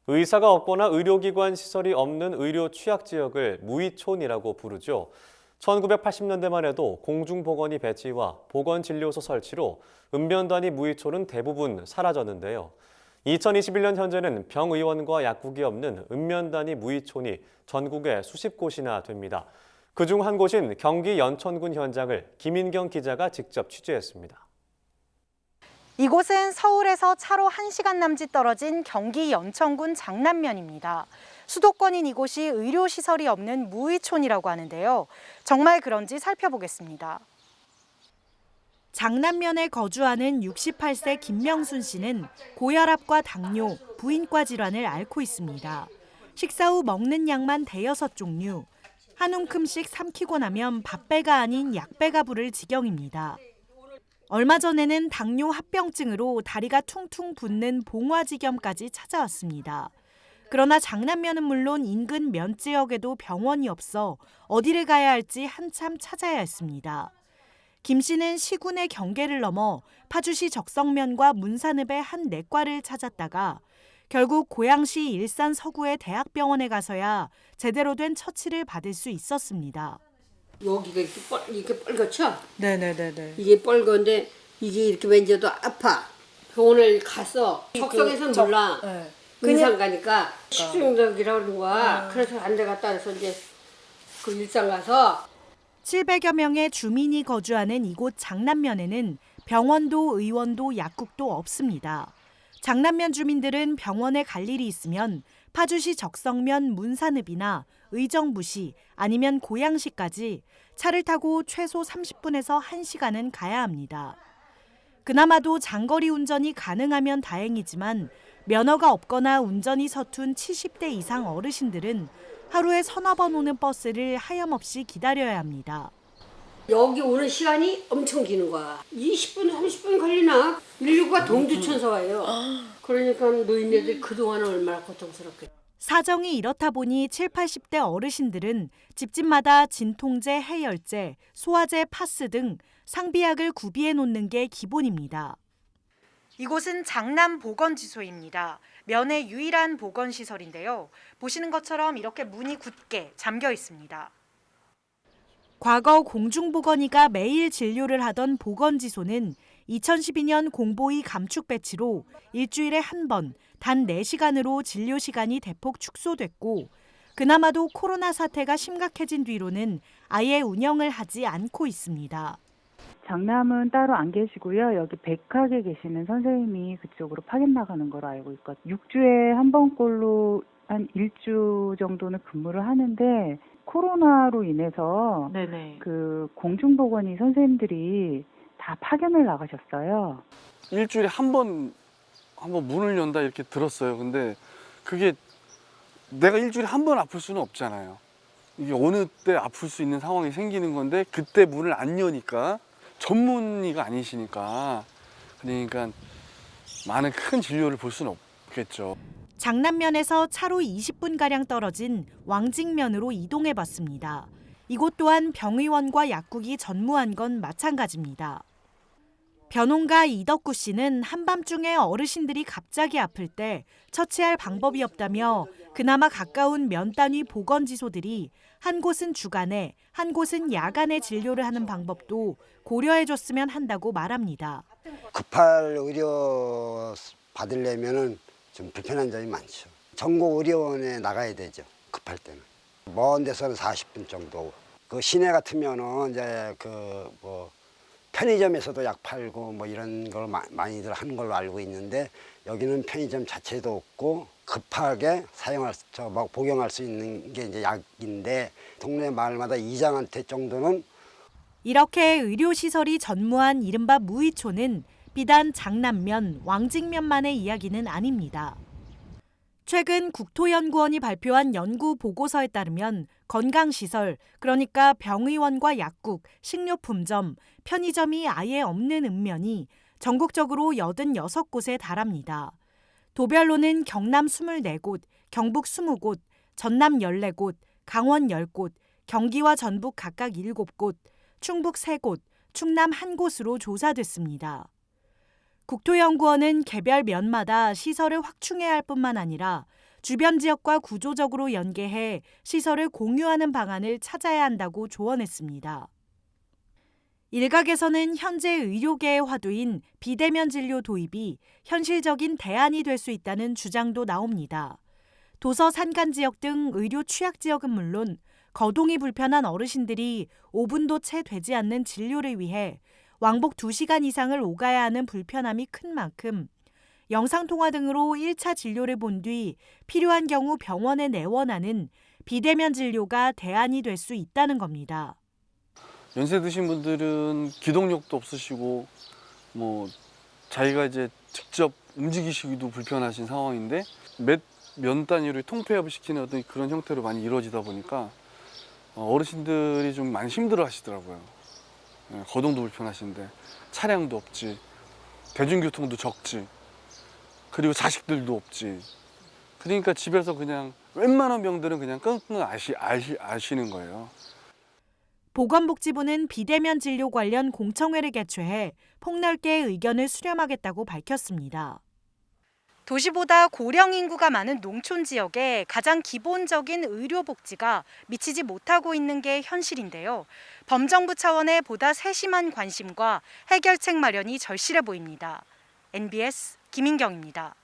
의사가 없거나 의료기관 시설이 없는 의료 취약지역을 무의촌이라고 부르죠. 1980년대만 해도 공중보건의 배치와 보건진료소 설치로 읍면단위 무의촌은 대부분 사라졌는데요. 2021년 현재는 병의원과 약국이 없는 읍면단위 무의촌이 전국에 수십 곳이나 됩니다. 그중 한 곳인 경기 연천군 현장을 김인경 기자가 직접 취재했습니다. 이곳은 서울에서 차로 1시간 남짓 떨어진 경기 연천군 장남면입니다. 수도권인 이곳이 의료시설이 없는 무의촌이라고 하는데요. 정말 그런지 살펴보겠습니다. 장남면에 거주하는 68세 김명순 씨는 고혈압과 당뇨, 부인과 질환을 앓고 있습니다. 식사 후 먹는 양만 대여섯 종류, 한 움큼씩 삼키고 나면 밥배가 아닌 약배가 부를 지경입니다. 얼마 전에는 당뇨 합병증으로 다리가 퉁퉁 붓는 봉화지겸까지 찾아왔습니다. 그러나 장남면은 물론 인근 면 지역에도 병원이 없어 어디를 가야 할지 한참 찾아야 했습니다. 김 씨는 시군의 경계를 넘어 파주시 적성면과 문산읍의 한 내과를 찾았다가 결국 고양시 일산 서구의 대학병원에 가서야 제대로 된 처치를 받을 수 있었습니다. 여기가 이렇게 뻘겋죠? 네네네네. 이게 뻘건데 이게 이렇게 만져도 아파. 병원을 가서 적성에서 몰라. 네. 의상 가니까 식중독이라고 그러는 거야. 그래서 안 돼 갔다 해서 이제 그 일산 가서 700여 명의 주민이 거주하는 이곳 장남면에는 병원도 의원도 약국도 없습니다. 장남면 주민들은 병원에 갈 일이 있으면 파주시 적성면 문산읍이나 의정부시 아니면 고양시까지 차를 타고 최소 30분에서 1시간은 가야 합니다. 그나마도 장거리 운전이 가능하면 다행이지만 면허가 없거나 운전이 서툰 70대 이상 어르신들은 하루에 서너 번 오는 버스를 하염없이 기다려야 합니다. 여기 오는 시간이 엄청 기는 거야. 20분, 30분 걸리나? 119가 동두천서 와요. 그러니까 노인네들이 그동안은 얼마나 고통스럽겠어. 사정이 이렇다 보니 7, 80대 어르신들은 집집마다 진통제, 해열제, 소화제, 파스 등 상비약을 구비해 놓는 게 기본입니다. 이곳은 장남보건지소입니다. 면의 유일한 보건시설인데요. 보시는 것처럼 이렇게 문이 굳게 잠겨 있습니다. 과거 공중보건의가 매일 진료를 하던 보건지소는 2012년 공보의 감축 배치로 일주일에 한 번, 단 4시간으로 진료 시간이 대폭 축소됐고 그나마도 코로나 사태가 심각해진 뒤로는 아예 운영을 하지 않고 있습니다. 장남은 따로 안 계시고요. 여기 백학에 계시는 선생님이 그쪽으로 파견 나가는 걸로 알고 있거든요. 6주에 한 번꼴로 한 1주 정도는 근무를 하는데 코로나로 인해서 그 공중보건의 선생님들이 다 파견을 나가셨어요. 일주일에 한 번 문을 연다 이렇게 들었어요. 근데 그게 내가 일주일에 한 번 아플 수는 없잖아요. 이게 어느 때 아플 수 있는 상황이 생기는 건데 그때 문을 안 여니까 전문의가 아니시니까 그러니까 많은 큰 진료를 볼 수는 없겠죠. 장남면에서 차로 20분가량 떨어진 왕직면으로 이동해봤습니다. 이곳 또한 병의원과 약국이 전무한 건 마찬가지입니다. 변호가 이덕구 씨는 한밤중에 어르신들이 갑자기 아플 때 처치할 방법이 없다며 그나마 가까운 면단위 보건지소들이 한 곳은 주간에, 한 곳은 야간에 진료를 하는 방법도 고려해줬으면 한다고 말합니다. 급할 의료 받으려면은 좀 불편한 점이 많죠. 전국 의료원에 나가야 되죠. 급할 때는. 먼 데서는 40분 정도. 그 시내 같으면은 이제 그 뭐 편의점에서도 약 팔고 뭐 이런 걸 많이들 하는 걸로 알고 있는데 여기는 편의점 자체도 없고 급하게 막 복용할 수 있는 게 이제 약인데 동네 마을마다 이장한테 정도는. 이렇게 의료시설이 전무한 이른바 무의촌은 비단 장남면, 왕직면만의 이야기는 아닙니다. 최근 국토연구원이 발표한 연구 보고서에 따르면 건강시설, 그러니까 병의원과 약국, 식료품점, 편의점이 아예 없는 읍면이 전국적으로 86곳에 달합니다. 도별로는 경남 24곳, 경북 20곳, 전남 14곳, 강원 10곳, 경기와 전북 각각 7곳, 충북 3곳, 충남 1곳으로 조사됐습니다. 국토연구원은 개별 면마다 시설을 확충해야 할 뿐만 아니라 주변 지역과 구조적으로 연계해 시설을 공유하는 방안을 찾아야 한다고 조언했습니다. 일각에서는 현재 의료계의 화두인 비대면 진료 도입이 현실적인 대안이 될 수 있다는 주장도 나옵니다. 도서 산간 지역 등 의료 취약 지역은 물론 거동이 불편한 어르신들이 5분도 채 되지 않는 진료를 위해 왕복 2시간 이상을 오가야 하는 불편함이 큰 만큼 영상통화 등으로 1차 진료를 본 뒤 필요한 경우 병원에 내원하는 비대면 진료가 대안이 될 수 있다는 겁니다. 연세 드신 분들은 기동력도 없으시고 뭐 자기가 이제 직접 움직이시기도 불편하신 상황인데 면 단위로 통폐합을 시키는 어떤 그런 형태로 많이 이루어지다 보니까 어르신들이 좀 많이 힘들어 하시더라고요. 거동도 불편하신데 차량도 없지, 대중교통도 적지, 그리고 자식들도 없지. 그러니까 집에서 그냥 웬만한 병들은 그냥 끙끙 앓시는 거예요. 보건복지부는 비대면 진료 관련 공청회를 개최해 폭넓게 의견을 수렴하겠다고 밝혔습니다. 도시보다 고령 인구가 많은 농촌 지역에 가장 기본적인 의료 복지가 미치지 못하고 있는 게 현실인데요. 범정부 차원의 보다 세심한 관심과 해결책 마련이 절실해 보입니다. NBS 김인경입니다.